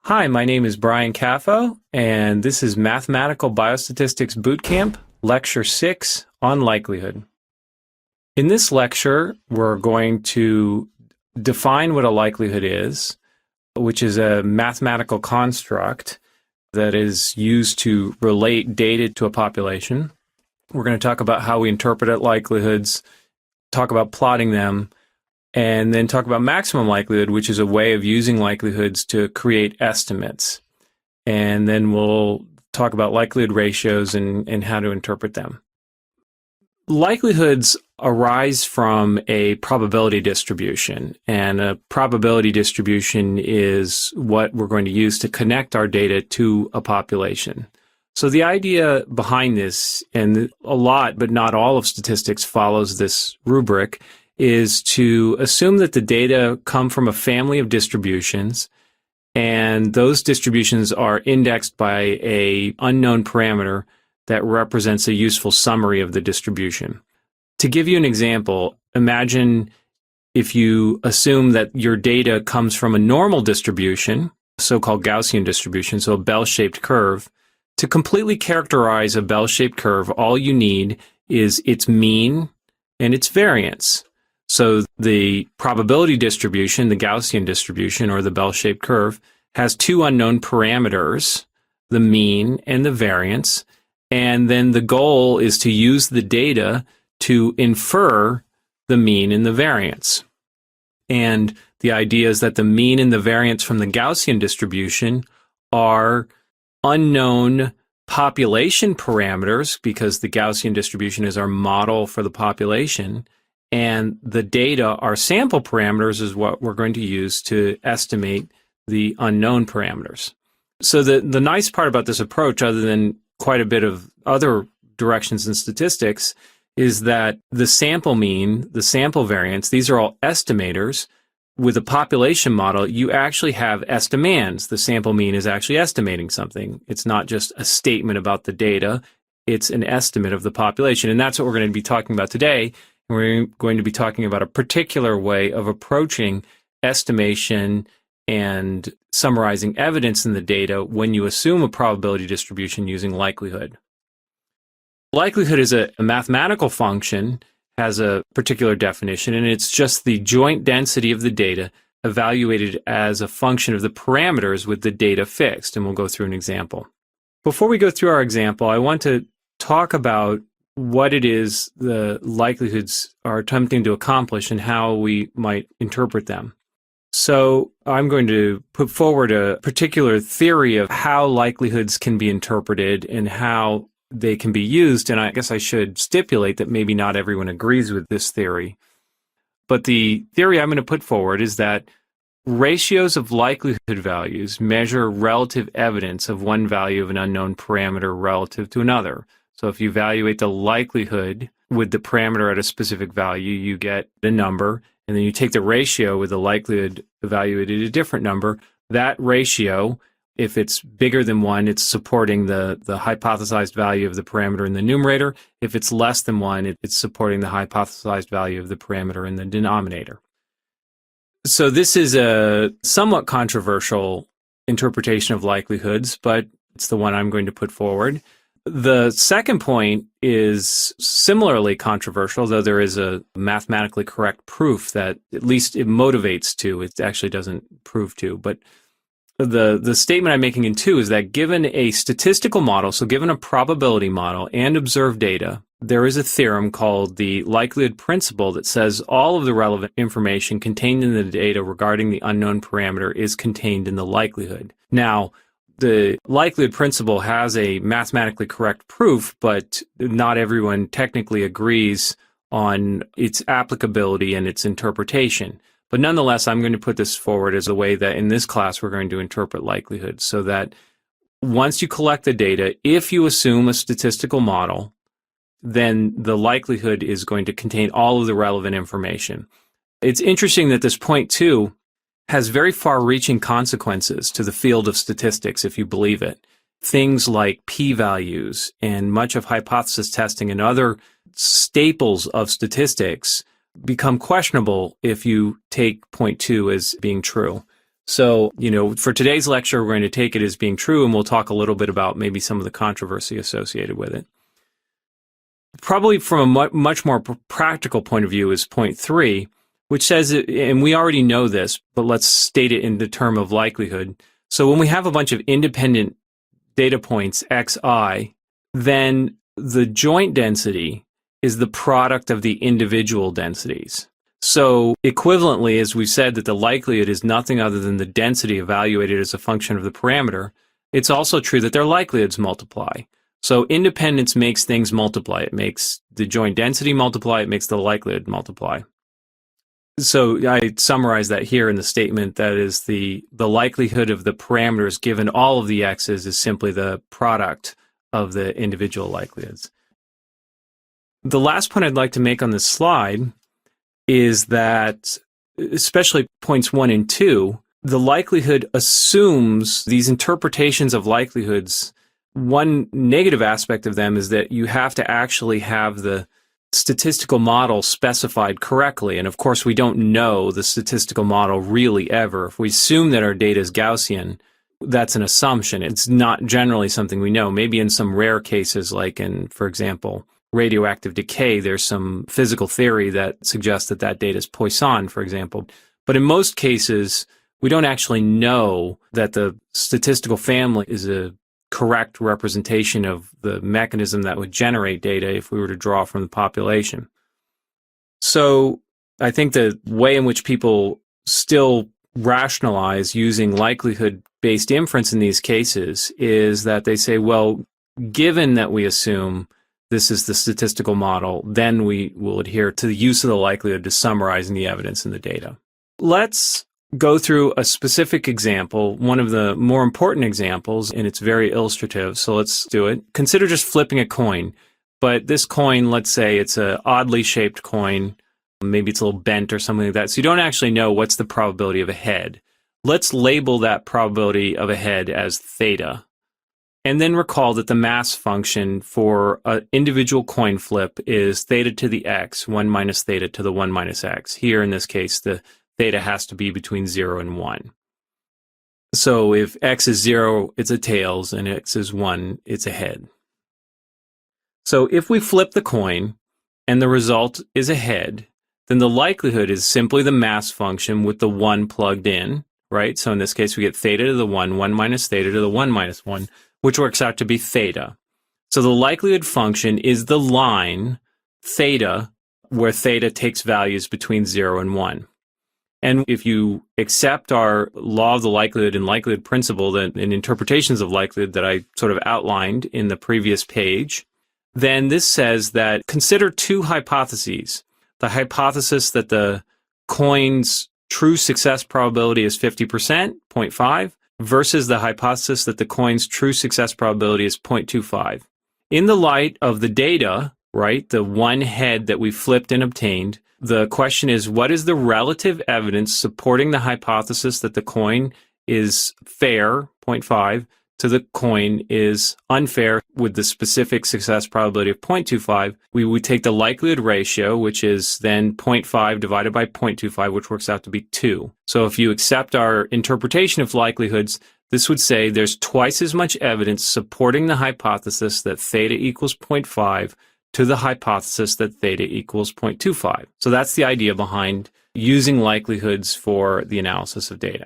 Hi, my name is Brian Caffo, and this is Mathematical Biostatistics Bootcamp, Lecture 6 on Likelihood. In this lecture, we're going to define what a likelihood is, which is a mathematical construct that is used to relate data to a population. We're going to talk about how we interpret likelihoods, talk about plotting them, and then talk about maximum likelihood, which is a way of using likelihoods to create estimates. And then we'll talk about likelihood ratios and how to interpret them. Likelihoods arise from a probability distribution, and a probability distribution is what we're going to use to connect our data to a population. So the idea behind this, and a lot but not all of statistics follows this rubric, is to assume that the data come from a family of distributions, and those distributions are indexed by an unknown parameter that represents a useful summary of the distribution. To give you an example, imagine if you assume that your data comes from a normal distribution, so-called Gaussian distribution, so a bell-shaped curve. To completely characterize a bell-shaped curve, all you need is its mean and its variance. So the probability distribution, the Gaussian distribution, or the bell-shaped curve, has two unknown parameters, the mean and the variance, and then the goal is to use the data to infer the mean and the variance. And the idea is that the mean and the variance from the Gaussian distribution are unknown population parameters, because the Gaussian distribution is our model for the population, and the data, our sample parameters, is what we're going to use to estimate the unknown parameters. So the nice part about this approach, other than quite a bit of other directions in statistics, is that the sample mean, the sample variance, these are all estimators. With a population model, you actually have estimands. The sample mean is actually estimating something. It's not just a statement about the data, it's an estimate of the population. And that's what we're going to be talking about today. We're going to be talking about a particular way of approaching estimation and summarizing evidence in the data when you assume a probability distribution using likelihood. Likelihood is a mathematical function, has a particular definition, and it's just the joint density of the data evaluated as a function of the parameters with the data fixed, and we'll go through an example. Before we go through our example, I want to talk about what it is the likelihoods are attempting to accomplish and how we might interpret them. So I'm going to put forward a particular theory of how likelihoods can be interpreted and how they can be used, and I guess I should stipulate that maybe not everyone agrees with this theory. But the theory I'm going to put forward is that ratios of likelihood values measure relative evidence of one value of an unknown parameter relative to another. So if you evaluate the likelihood with the parameter at a specific value, you get a number, and then you take the ratio with the likelihood evaluated at a different number. That ratio, if it's bigger than 1, it's supporting the hypothesized value of the parameter in the numerator. If it's less than 1, it's supporting the hypothesized value of the parameter in the denominator. So this is a somewhat controversial interpretation of likelihoods, but it's the one I'm going to put forward. The second point is similarly controversial, though there is a mathematically correct proof that at least it motivates to. It actually doesn't prove to. But the statement I'm making in 2 is that given a statistical model, so given a probability model and observed data, there is a theorem called the likelihood principle that says all of the relevant information contained in the data regarding the unknown parameter is contained in the likelihood. Now, the likelihood principle has a mathematically correct proof, but not everyone technically agrees on its applicability and its interpretation. But nonetheless, I'm going to put this forward as a way that in this class we're going to interpret likelihood, so that once you collect the data, if you assume a statistical model, then the likelihood is going to contain all of the relevant information. It's interesting that this point 2 has very far-reaching consequences to the field of statistics, if you believe it. Things like p-values and much of hypothesis testing and other staples of statistics become questionable if you take point 2 as being true. So, for today's lecture, we're going to take it as being true, and we'll talk a little bit about maybe some of the controversy associated with it. Probably from a much more practical point of view is point 3, which says, and we already know this, but let's state it in the term of likelihood. So when we have a bunch of independent data points, xi, then the joint density is the product of the individual densities. So equivalently, as we've said that the likelihood is nothing other than the density evaluated as a function of the parameter, it's also true that their likelihoods multiply. So independence makes things multiply. It makes the joint density multiply. It makes the likelihood multiply. So I summarize that here in the statement. That is the likelihood of the parameters given all of the x's is simply the product of the individual likelihoods. The last point I'd like to make on this slide is that, especially points 1 and 2, the likelihood assumes these interpretations of likelihoods. One negative aspect of them is that you have to actually have the statistical model specified correctly. And of course, we don't know the statistical model really ever. If we assume that our data is Gaussian, that's an assumption. It's not generally something we know. Maybe in some rare cases, like in, for example, radioactive decay, there's some physical theory that suggests that that data is Poisson, for example. But in most cases, we don't actually know that the statistical family is a correct representation of the mechanism that would generate data if we were to draw from the population. So I think the way in which people still rationalize using likelihood-based inference in these cases is that they say, well, given that we assume this is the statistical model, then we will adhere to the use of the likelihood to summarizing the evidence in the data. Let's go through a specific example, one of the more important examples, and it's very illustrative, so let's do it. Consider just flipping a coin, but this coin, let's say it's an oddly shaped coin, maybe it's a little bent or something like that, so you don't actually know what's the probability of a head. Let's label that probability of a head as theta, and then recall that the mass function for an individual coin flip is theta to the x, 1 minus theta to the 1 minus x. Here, in this case, the theta has to be between 0 and 1. So if x is 0, it's a tails, and x is 1, it's a head. So if we flip the coin and the result is a head, then the likelihood is simply the mass function with the 1 plugged in, right? So in this case, we get theta to the 1, 1 minus theta to the 1 minus 1, which works out to be theta. So the likelihood function is the line theta, where theta takes values between 0 and 1. And if you accept our law of the likelihood and likelihood principle and interpretations of likelihood that I sort of outlined in the previous page, then this says that consider two hypotheses. The hypothesis that the coin's true success probability is 50%, 0.5, versus the hypothesis that the coin's true success probability is 0.25. In the light of the data, right, the one head that we flipped and obtained, the question is, what is the relative evidence supporting the hypothesis that the coin is fair, 0.5, to the coin is unfair with the specific success probability of 0.25? We would take the likelihood ratio, which is then 0.5 divided by 0.25, which works out to be 2. So if you accept our interpretation of likelihoods, this would say there's twice as much evidence supporting the hypothesis that theta equals 0.5 to the hypothesis that theta equals 0.25. So that's the idea behind using likelihoods for the analysis of data.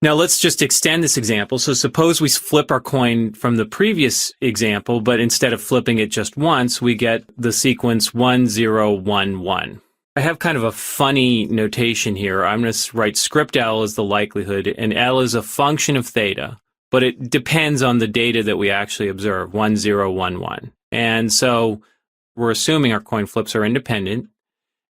Now let's just extend this example. So suppose we flip our coin from the previous example, but instead of flipping it just once, we get the sequence 1, 0, 1, 1. I have kind of a funny notation here. I'm going to write script L as the likelihood, and L is a function of theta, but it depends on the data that we actually observe, 1, 0, 1, 1. And so we're assuming our coin flips are independent.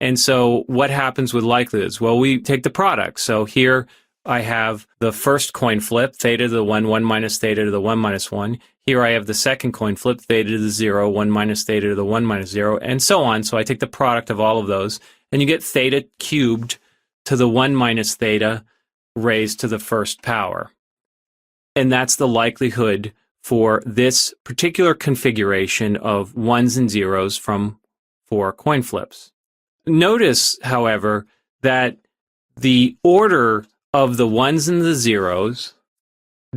And so what happens with likelihoods? Well, we take the product. So here I have the first coin flip, theta to the 1, 1 minus theta to the 1 minus 1. Here I have the second coin flip, theta to the 0, 1 minus theta to the 1 minus 0, and so on. So I take the product of all of those, and you get theta cubed to the 1 minus theta raised to the first power. And that's the likelihood for this particular configuration of ones and zeros from 4 coin flips. Notice, however, that the order of the ones and the zeros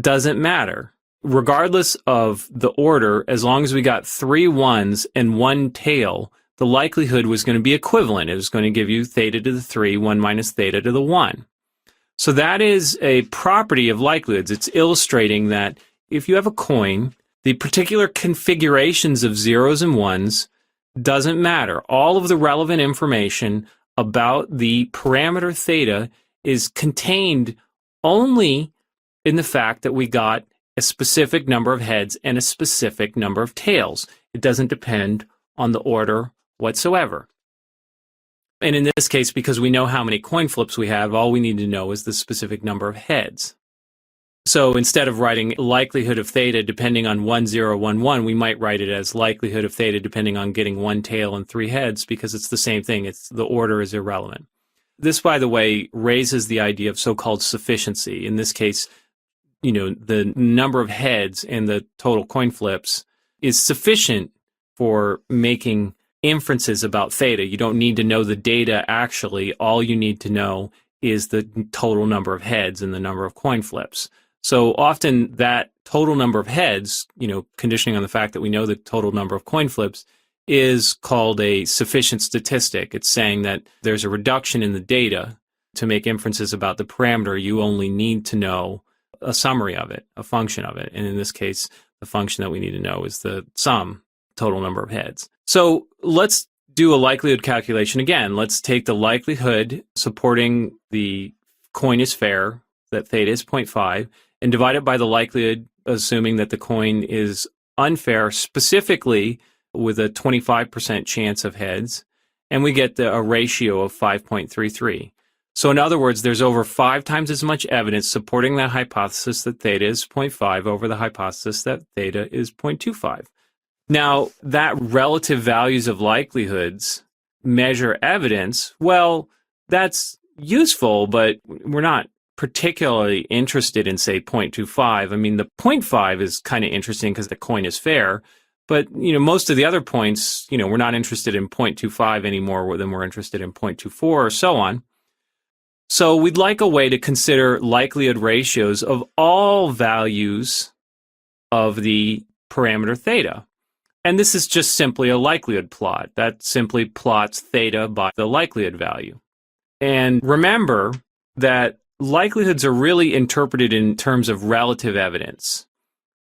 doesn't matter. Regardless of the order, as long as we got 3 ones and 1 tail, the likelihood was going to be equivalent. It was going to give you theta to the 3, 1 minus theta to the 1. So that is a property of likelihoods. It's illustrating that if you have a coin, the particular configurations of zeros and ones doesn't matter. All of the relevant information about the parameter theta is contained only in the fact that we got a specific number of heads and a specific number of tails. It doesn't depend on the order whatsoever. And in this case, because we know how many coin flips we have, all we need to know is the specific number of heads. So instead of writing likelihood of theta depending on 1, 0, 1, 1, we might write it as likelihood of theta depending on getting 1 tail and 3 heads, because it's the same thing. The order is irrelevant. This, by the way, raises the idea of so-called sufficiency. In this case, the number of heads and the total coin flips is sufficient for making inferences about theta. You don't need to know the data actually. All you need to know is the total number of heads and the number of coin flips. So often that total number of heads, conditioning on the fact that we know the total number of coin flips, is called a sufficient statistic. It's saying that there's a reduction in the data to make inferences about the parameter. You only need to know a summary of it, a function of it. And in this case, the function that we need to know is the sum, total number of heads. So let's do a likelihood calculation again. Let's take the likelihood supporting the coin is fair, that theta is 0.5, and divide it by the likelihood assuming that the coin is unfair, specifically with a 25% chance of heads, and we get a ratio of 5.33. So in other words, there's over 5 times as much evidence supporting the hypothesis that theta is 0.5 over the hypothesis that theta is 0.25. Now, that relative values of likelihoods measure evidence, well, that's useful, but we're not particularly interested in, say, 0.25. I mean, the 0.5 is kind of interesting because the coin is fair, but, most of the other points, we're not interested in 0.25 anymore than we're interested in 0.24 or so on. So we'd like a way to consider likelihood ratios of all values of the parameter theta. And this is just simply a likelihood plot. That simply plots theta by the likelihood value. And remember that likelihoods are really interpreted in terms of relative evidence.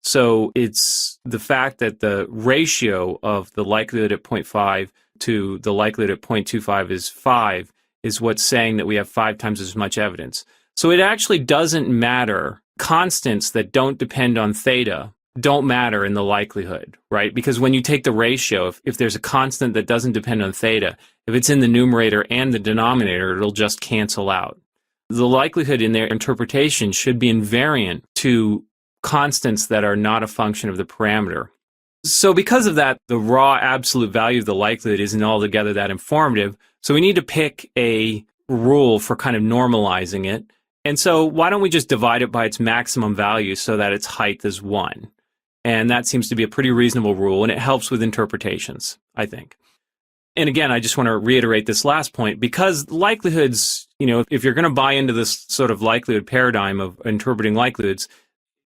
So it's the fact that the ratio of the likelihood at 0.5 to the likelihood at 0.25 is 5 is what's saying that we have 5 times as much evidence. So it actually doesn't matter. Constants that don't depend on theta don't matter in the likelihood, right? Because when you take the ratio, if there's a constant that doesn't depend on theta, if it's in the numerator and the denominator, it'll just cancel out. The likelihood in their interpretation should be invariant to constants that are not a function of the parameter. So because of that, the raw absolute value of the likelihood isn't altogether that informative. So we need to pick a rule for kind of normalizing it. And so why don't we just divide it by its maximum value so that its height is 1? And that seems to be a pretty reasonable rule, and it helps with interpretations, I think. And again, I just want to reiterate this last point, because likelihoods, if you're going to buy into this sort of likelihood paradigm of interpreting likelihoods,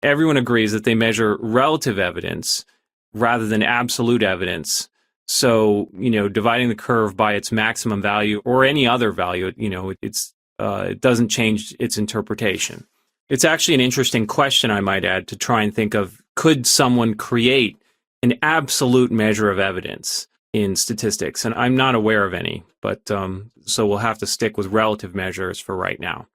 everyone agrees that they measure relative evidence rather than absolute evidence. So, dividing the curve by its maximum value or any other value, it doesn't change its interpretation. It's actually an interesting question, I might add, to try and think of, could someone create an absolute measure of evidence in statistics? And I'm not aware of any, but so we'll have to stick with relative measures for right now.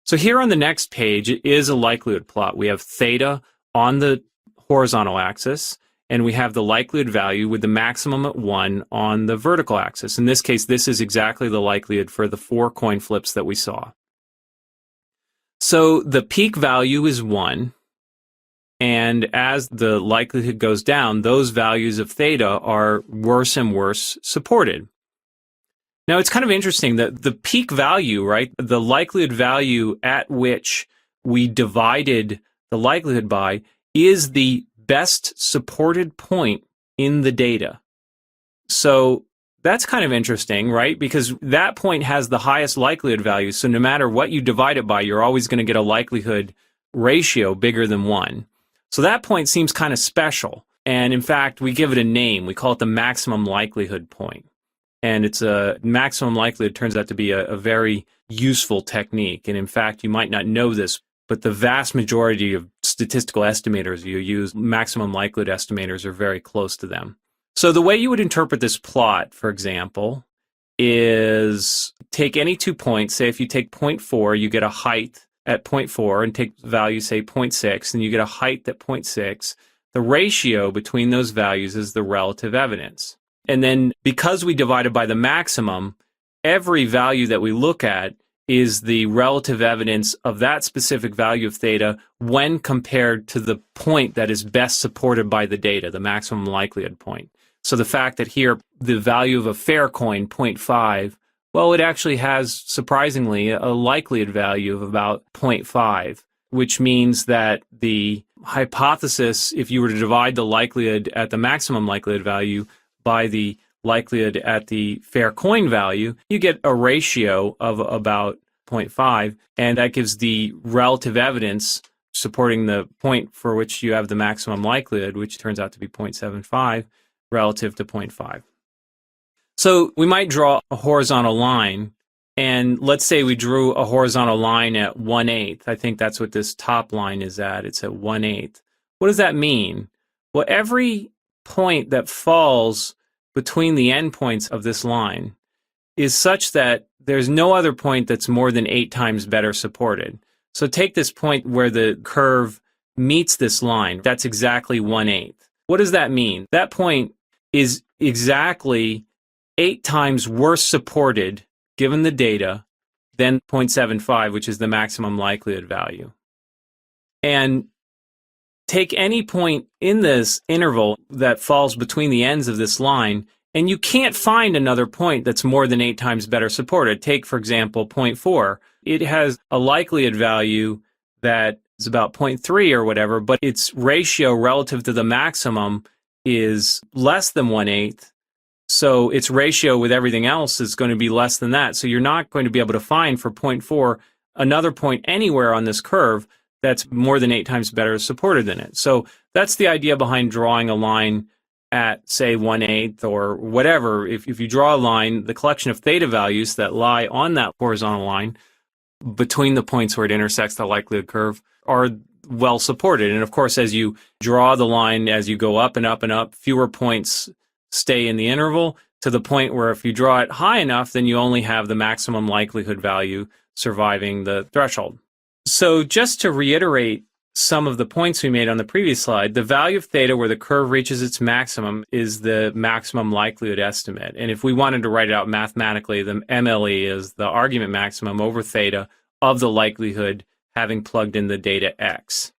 So here on the next page is a likelihood plot. We have theta on the horizontal axis, and we have the likelihood value with the maximum at 1 on the vertical axis. In this case, this is exactly the likelihood for the 4 coin flips that we saw. So the peak value is 1, and as the likelihood goes down, those values of theta are worse and worse supported. Now, it's kind of interesting that the peak value, right, the likelihood value at which we divided the likelihood by is the best supported point in the data. So that's kind of interesting, right? Because that point has the highest likelihood value. So no matter what you divide it by, you're always going to get a likelihood ratio bigger than 1. So that point seems kind of special. And in fact, we give it a name. We call it the maximum likelihood point. And it's a maximum likelihood turns out to be a very useful technique. And in fact, you might not know this, but the vast majority of statistical estimators you use, maximum likelihood estimators, are very close to them. So the way you would interpret this plot, for example, is take any 2 points. Say if you take 0.4, you get a height at 0.4, and take value, say 0.6, and you get a height at 0.6. The ratio between those values is the relative evidence. And then because we divided by the maximum, every value that we look at is the relative evidence of that specific value of theta when compared to the point that is best supported by the data, the maximum likelihood point. So the fact that here the value of a fair coin, 0.5, well, it actually has, surprisingly, a likelihood value of about 0.5, which means that the hypothesis, if you were to divide the likelihood at the maximum likelihood value by the likelihood at the fair coin value, you get a ratio of about 0.5, and that gives the relative evidence supporting the point for which you have the maximum likelihood, which turns out to be 0.75 relative to 0.5. So we might draw a horizontal line, and let's say we drew a horizontal line at 1/8. I think that's what this top line is at. It's at 1/8. What does that mean? Well, every point that falls between the endpoints of this line is such that there's no other point that's more than 8 times better supported. So take this point where the curve meets this line. That's exactly 1/8. What does that mean? That point is exactly 8 times worse supported, given the data, than 0.75, which is the maximum likelihood value. And take any point in this interval that falls between the ends of this line, and you can't find another point that's more than 8 times better supported. Take, for example, 0.4. It has a likelihood value that is about 0.3 or whatever, but its ratio relative to the maximum is less than 1/8. So its ratio with everything else is going to be less than that. So you're not going to be able to find for 0.4 another point anywhere on this curve that's more than 8 times better supported than it. So that's the idea behind drawing a line at, say, 1/8 or whatever. If you draw a line, the collection of theta values that lie on that horizontal line between the points where it intersects the likelihood curve are well supported. And of course, as you draw the line, as you go up and up and up, fewer points stay in the interval, to the point where if you draw it high enough, then you only have the maximum likelihood value surviving the threshold. So just to reiterate some of the points we made on the previous slide, the value of theta where the curve reaches its maximum is the maximum likelihood estimate. And if we wanted to write it out mathematically, the MLE is the argument maximum over theta of the likelihood having plugged in the data X.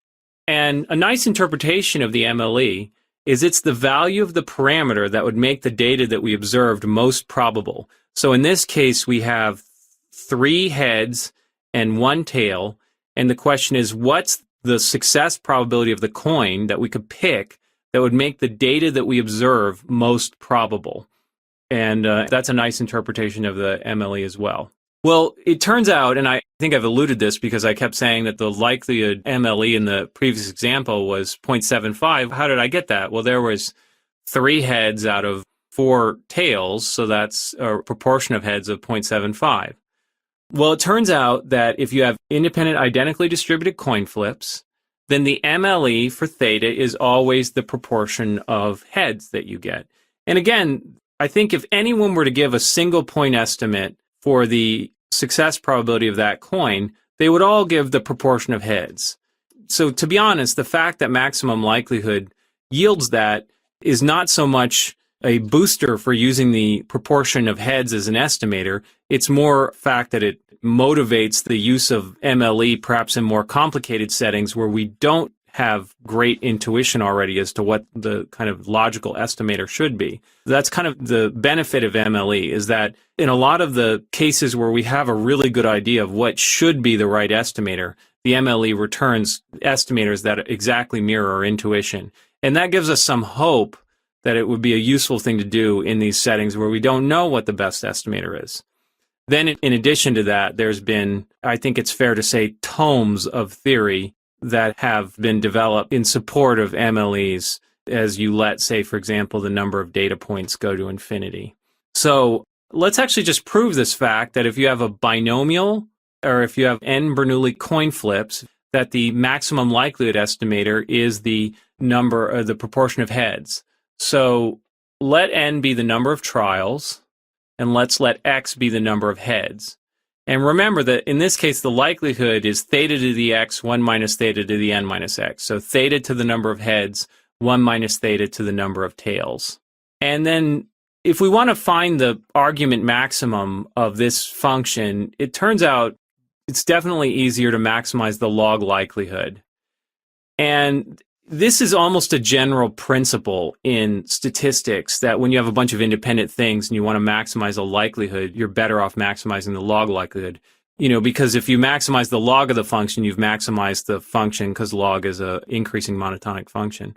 And a nice interpretation of the MLE is it's the value of the parameter that would make the data that we observed most probable. So in this case, we have 3 heads and 1 tail. And the question is, what's the success probability of the coin that we could pick that would make the data that we observe most probable? And that's a nice interpretation of the MLE as well. Well, it turns out, and I think I've alluded this because I kept saying that the likelihood MLE in the previous example was 0.75. How did I get that? Well, there was 3 heads out of 4 tails, so that's a proportion of heads of 0.75. Well, it turns out that if you have independent identically distributed coin flips, then the MLE for theta is always the proportion of heads that you get. And again, I think if anyone were to give a single point estimate for the success probability of that coin, they would all give the proportion of heads. So to be honest, the fact that maximum likelihood yields that is not so much a booster for using the proportion of heads as an estimator. It's more fact that it motivates the use of MLE perhaps in more complicated settings where we don't have great intuition already as to what the kind of logical estimator should be. That's kind of the benefit of MLE, is that in a lot of the cases where we have a really good idea of what should be the right estimator, the MLE returns estimators that exactly mirror our intuition. And that gives us some hope that it would be a useful thing to do in these settings where we don't know what the best estimator is. Then in addition to that, there's been, I think it's fair to say, tomes of theory that have been developed in support of MLEs as you let, say, for example, the number of data points go to infinity. So let's actually just prove this fact that if you have a binomial or if you have n Bernoulli coin flips, that the maximum likelihood estimator is the number or the proportion of heads. So let n be the number of trials, and let's let x be the number of heads. And remember that in this case, the likelihood is theta to the x, 1 minus theta to the n minus x. So theta to the number of heads, 1 minus theta to the number of tails. And then if we want to find the argument maximum of this function, it turns out it's definitely easier to maximize the log likelihood. And this is almost a general principle in statistics that when you have a bunch of independent things and you want to maximize a likelihood, you're better off maximizing the log likelihood. Because if you maximize the log of the function, you've maximized the function because log is an increasing monotonic function.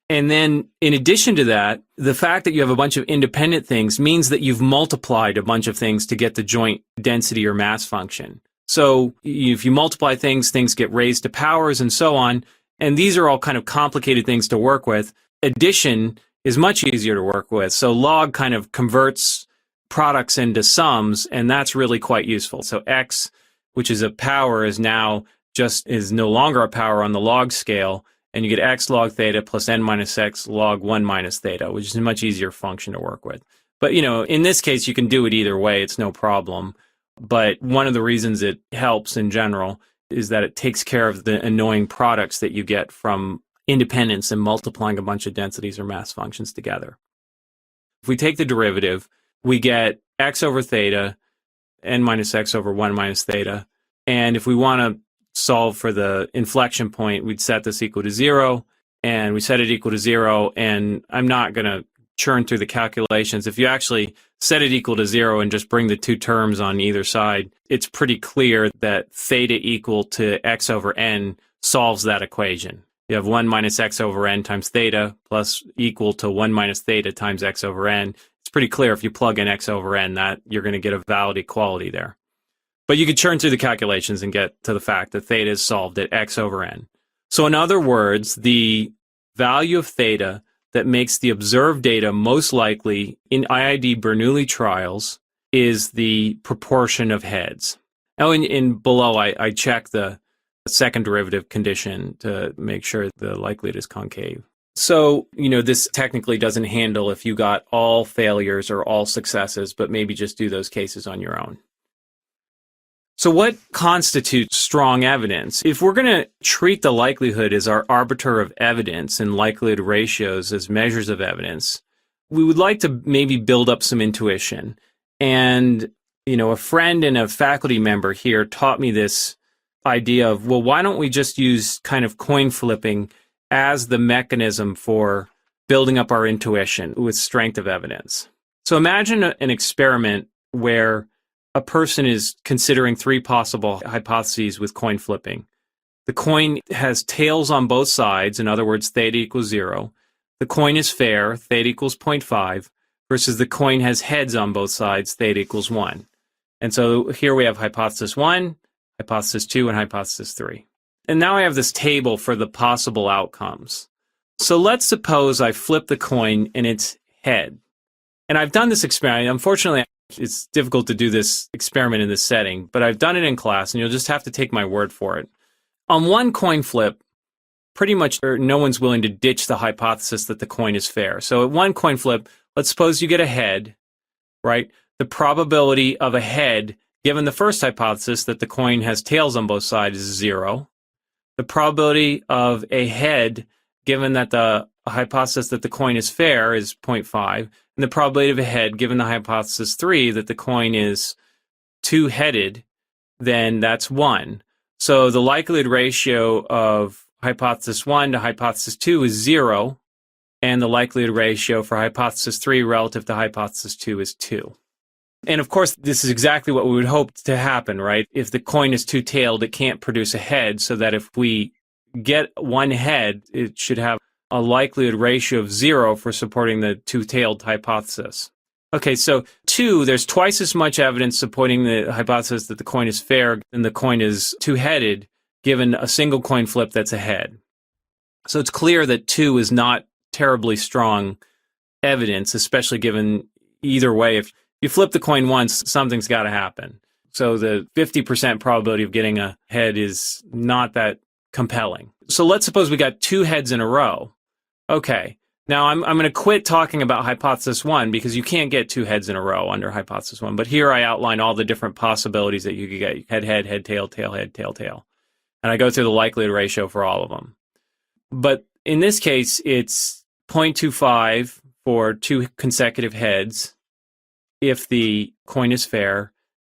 And then in addition to that, the fact that you have a bunch of independent things means that you've multiplied a bunch of things to get the joint density or mass function. So if you multiply things, things get raised to powers and so on. And these are all kind of complicated things to work with. Addition is much easier to work with. So log kind of converts products into sums, and that's really quite useful. So x, which is a power, is no longer a power on the log scale, and you get x log theta plus n minus x log 1 minus theta, which is a much easier function to work with. But, in this case, you can do it either way. It's no problem. But one of the reasons it helps in general is that it takes care of the annoying products that you get from independence and multiplying a bunch of densities or mass functions together. If we take the derivative, we get x over theta, n minus x over 1 minus theta. And if we want to solve for the inflection point, we'd set this equal to 0, and we set it equal to 0, and I'm not going to churn through the calculations. If you actually set it equal to 0 and just bring the two terms on either side, it's pretty clear that theta equal to x over n solves that equation. You have 1 minus x over n times theta plus equal to 1 minus theta times x over n. It's pretty clear if you plug in x over n that you're going to get a valid equality there. But you could churn through the calculations and get to the fact that theta is solved at x over n. So in other words, the value of theta that makes the observed data most likely in IID Bernoulli trials is the proportion of heads. Now, in below, I check the second derivative condition to make sure the likelihood is concave. So, this technically doesn't handle if you got all failures or all successes, but maybe just do those cases on your own. So what constitutes strong evidence? If we're going to treat the likelihood as our arbiter of evidence and likelihood ratios as measures of evidence, we would like to maybe build up some intuition. And, a friend and a faculty member here taught me this idea of, well, why don't we just use kind of coin flipping as the mechanism for building up our intuition with strength of evidence? So imagine an experiment where a person is considering 3 possible hypotheses with coin flipping. The coin has tails on both sides, in other words, theta equals 0. The coin is fair, theta equals 0.5, versus the coin has heads on both sides, theta equals 1. And so here we have hypothesis 1, hypothesis 2, and hypothesis 3. And now I have this table for the possible outcomes. So let's suppose I flip the coin and it's head. And I've done this experiment. Unfortunately, it's difficult to do this experiment in this setting, but I've done it in class, and you'll just have to take my word for it. On one coin flip, pretty much no one's willing to ditch the hypothesis that the coin is fair. So at one coin flip, let's suppose you get a head, right? The probability of a head, given the first hypothesis that the coin has tails on both sides, is 0. The probability of a head, given that the hypothesis that the coin is fair, is 0.5. And the probability of a head, given the hypothesis 3, that the coin is two-headed, then that's 1. So the likelihood ratio of hypothesis 1 to hypothesis 2 is 0, and the likelihood ratio for hypothesis 3 relative to hypothesis 2 is 2. And of course, this is exactly what we would hope to happen, right? If the coin is two-tailed, it can't produce a head, so that if we get one head, it should have a likelihood ratio of 0 for supporting the two-tailed hypothesis. Okay, so 2, there's twice as much evidence supporting the hypothesis that the coin is fair than the coin is two-headed, given a single coin flip that's a head. So it's clear that 2 is not terribly strong evidence, especially given either way. If you flip the coin once, something's got to happen. So the 50% probability of getting a head is not that compelling. So let's suppose we got 2 heads in a row. Okay, now I'm going to quit talking about hypothesis 1 because you can't get 2 heads in a row under hypothesis 1. But here I outline all the different possibilities that you could get: head, head, head, tail, tail, head, tail, tail. And I go through the likelihood ratio for all of them. But in this case, it's 0.25 for 2 consecutive heads if the coin is fair,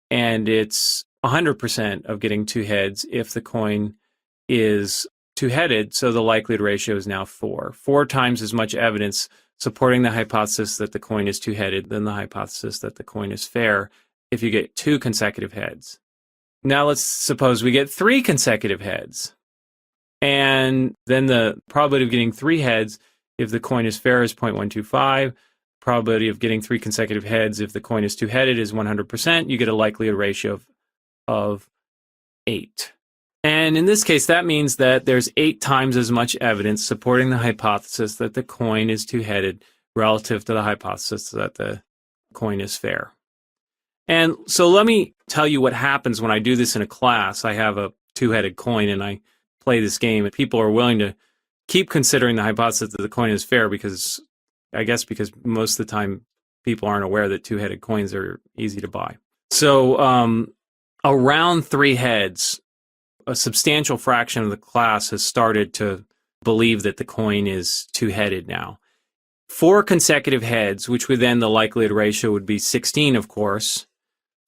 and it's 100% of getting 2 heads if the coin is two-headed, so the likelihood ratio is now 4. 4 times as much evidence supporting the hypothesis that the coin is two-headed than the hypothesis that the coin is fair if you get 2 consecutive heads. Now let's suppose we get 3 consecutive heads. And then the probability of getting 3 heads if the coin is fair is 0.125. Probability of getting 3 consecutive heads if the coin is two-headed is 100%. You get a likelihood ratio of 8. And in this case, that means that there's 8 times as much evidence supporting the hypothesis that the coin is two-headed relative to the hypothesis that the coin is fair. And so let me tell you what happens when I do this in a class. I have a two-headed coin and I play this game, and people are willing to keep considering the hypothesis that the coin is fair because most of the time people aren't aware that two-headed coins are easy to buy. So around 3 heads, a substantial fraction of the class has started to believe that the coin is two-headed now. 4 consecutive heads, which would then the likelihood ratio would be 16, of course.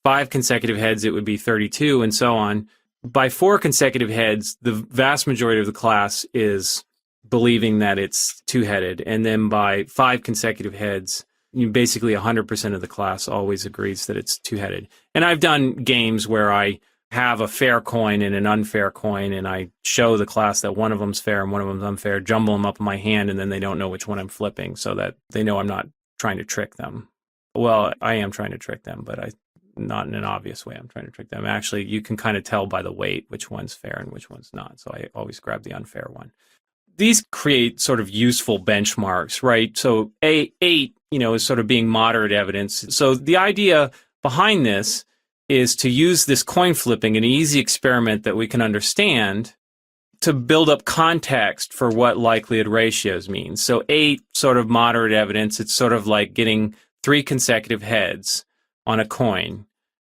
5 consecutive heads, it would be 32, and so on. By 4 consecutive heads, the vast majority of the class is believing that it's two-headed. And then by 5 consecutive heads, basically 100% of the class always agrees that it's two-headed. And I've done games where I have a fair coin and an unfair coin, and I show the class that one of them's fair and one of them's unfair, jumble them up in my hand, and then they don't know which one I'm flipping so that they know I'm not trying to trick them. Well, I am trying to trick them, but not in an obvious way. I'm trying to trick them. Actually, you can kind of tell by the weight which one's fair and which one's not, so I always grab the unfair one. These create sort of useful benchmarks, right? So 8, is sort of being moderate evidence. So the idea behind this is to use this coin flipping, an easy experiment that we can understand, to build up context for what likelihood ratios mean. So 8, sort of moderate evidence, it's sort of like getting 3 consecutive heads on a coin,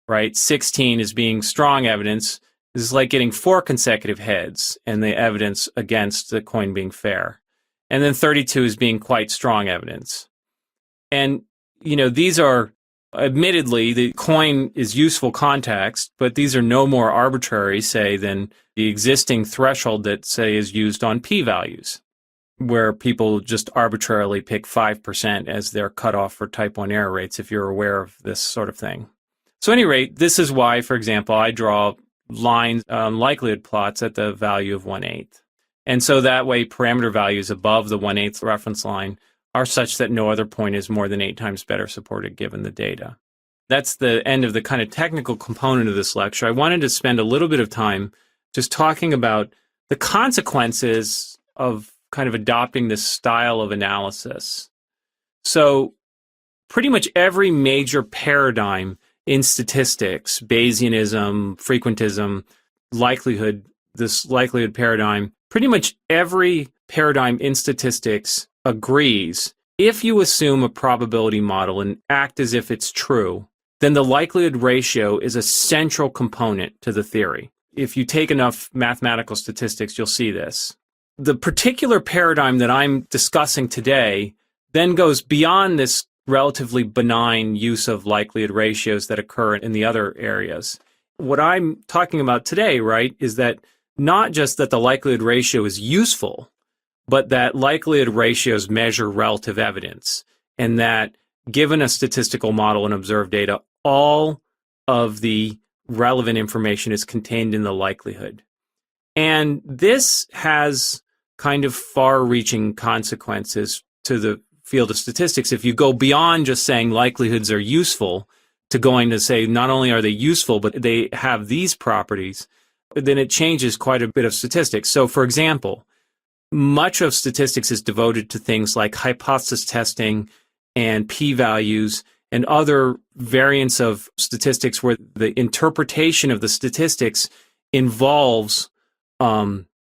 right? 16 is being strong evidence. This is like getting 4 consecutive heads and the evidence against the coin being fair. And then 32 is being quite strong evidence. And, these are, admittedly, the coin is useful context, but these are no more arbitrary, say, than the existing threshold that, say, is used on p-values, where people just arbitrarily pick 5% as their cutoff for type 1 error rates, if you're aware of this sort of thing. So at any rate, this is why, for example, I draw lines on likelihood plots at the value of 1/8. And so that way parameter values above the 1/8 reference line are such that no other point is more than 8 times better supported given the data. That's the end of the kind of technical component of this lecture. I wanted to spend a little bit of time just talking about the consequences of kind of adopting this style of analysis. So pretty much every major paradigm in statistics, Bayesianism, frequentism, this likelihood paradigm, pretty much every paradigm in statistics agrees if you assume a probability model and act as if it's true, then the likelihood ratio is a central component to the theory. If you take enough mathematical statistics, you'll see this. The particular paradigm that I'm discussing today then goes beyond this relatively benign use of likelihood ratios that occur in the other areas. What I'm talking about today, right, is that not just that the likelihood ratio is useful, but that likelihood ratios measure relative evidence, and that given a statistical model and observed data, all of the relevant information is contained in the likelihood. And this has kind of far-reaching consequences to the field of statistics. If you go beyond just saying likelihoods are useful to going to say not only are they useful, but they have these properties, then it changes quite a bit of statistics. So, for example, much of statistics is devoted to things like hypothesis testing and p-values and other variants of statistics where the interpretation of the statistics involves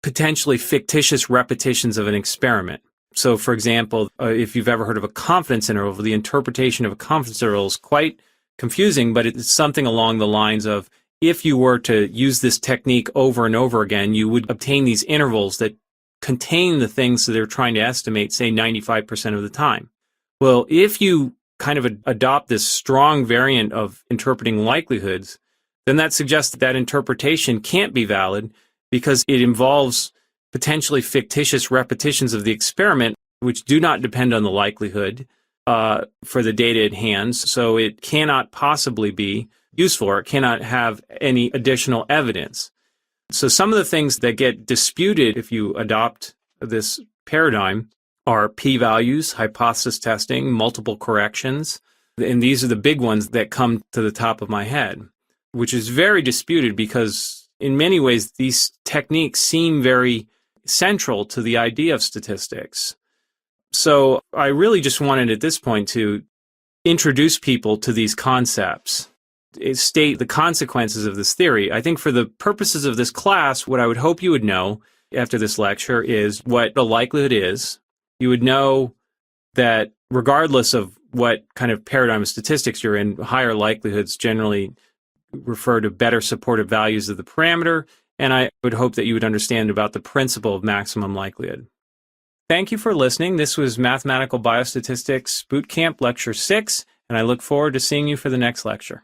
potentially fictitious repetitions of an experiment. So, for example, if you've ever heard of a confidence interval, the interpretation of a confidence interval is quite confusing, but it's something along the lines of, if you were to use this technique over and over again, you would obtain these intervals that contain the things that they're trying to estimate, say 95% of the time. Well, if you kind of adopt this strong variant of interpreting likelihoods, then that suggests that that interpretation can't be valid because it involves potentially fictitious repetitions of the experiment, which do not depend on the likelihood for the data at hand. So it cannot possibly be useful, or it cannot have any additional evidence. So some of the things that get disputed if you adopt this paradigm are p-values, hypothesis testing, multiple corrections. And these are the big ones that come to the top of my head, which is very disputed because in many ways these techniques seem very central to the idea of statistics. So I really just wanted at this point to introduce people to these concepts, state the consequences of this theory. I think for the purposes of this class, what I would hope you would know after this lecture is what a likelihood is. You would know that regardless of what kind of paradigm of statistics you're in, higher likelihoods generally refer to better supported values of the parameter, and I would hope that you would understand about the principle of maximum likelihood. Thank you for listening. This was Mathematical Biostatistics Bootcamp Lecture 6, and I look forward to seeing you for the next lecture.